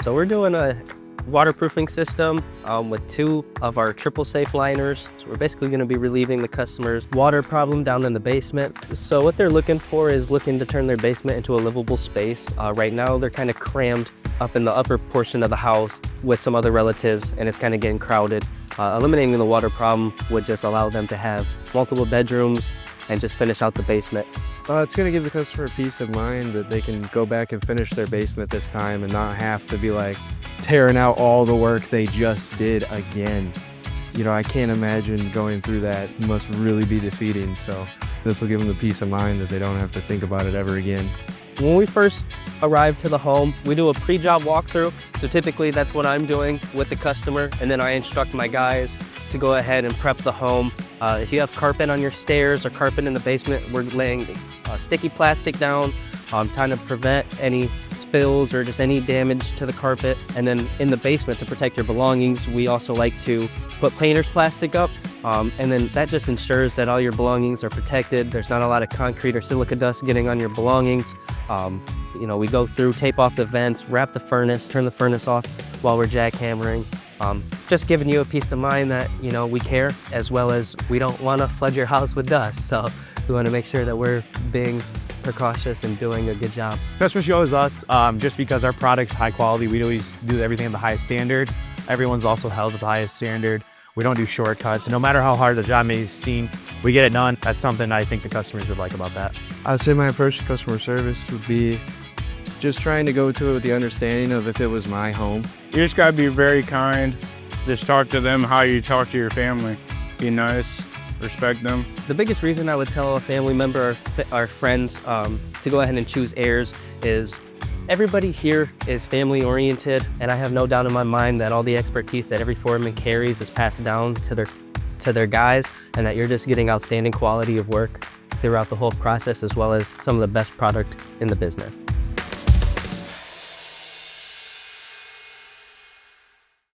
So we're doing a waterproofing system with 2 of our TripleSafe liners. So we're basically going to be relieving the customer's water problem down in the basement. So what they're looking for is looking to turn their basement into a livable space. Right now they're kind of crammed up in the upper portion of the house with some other relatives, and it's kind of getting crowded. Eliminating the water problem would just allow them to have multiple bedrooms and just finish out the basement. It's going to give the customer peace of mind that they can go back and finish their basement this time and not have to be like tearing out all the work they just did again. You know, I can't imagine going through that. It must really be defeating. So this will give them the peace of mind that they don't have to think about it ever again. When we first arrive to the home, we do a pre-job walkthrough. So typically that's what I'm doing with the customer, and then I instruct my guys to go ahead and prep the home. If you have carpet on your stairs or carpet in the basement, we're laying sticky plastic down, trying to prevent any spills or just any damage to the carpet. And then in the basement, to protect your belongings, we also like to put painter's plastic up. And then that just ensures that all your belongings are protected. There's not a lot of concrete or silica dust getting on your belongings. You know, we go through, tape off the vents, wrap the furnace, turn the furnace off while we're jackhammering. Just giving you a peace of mind that, you know, we care, as well as we don't want to flood your house with dust. So we want to make sure that we're being precautious and doing a good job. Customers chose us just because our product's high quality. We always do everything at the highest standard. Everyone's also held at the highest standard. We don't do shortcuts. No matter how hard the job may seem, we get it done. That's something I think the customers would like about that. I'd say my approach to customer service would be just trying to go to it with the understanding of if it was my home. You just gotta be very kind. Just talk to them how you talk to your family. Be nice, respect them. The biggest reason I would tell a family member or our friends to go ahead and choose Ayers is everybody here is family oriented, and I have no doubt in my mind that all the expertise that every foreman carries is passed down to their guys, and that you're just getting outstanding quality of work throughout the whole process, as well as some of the best product in the business.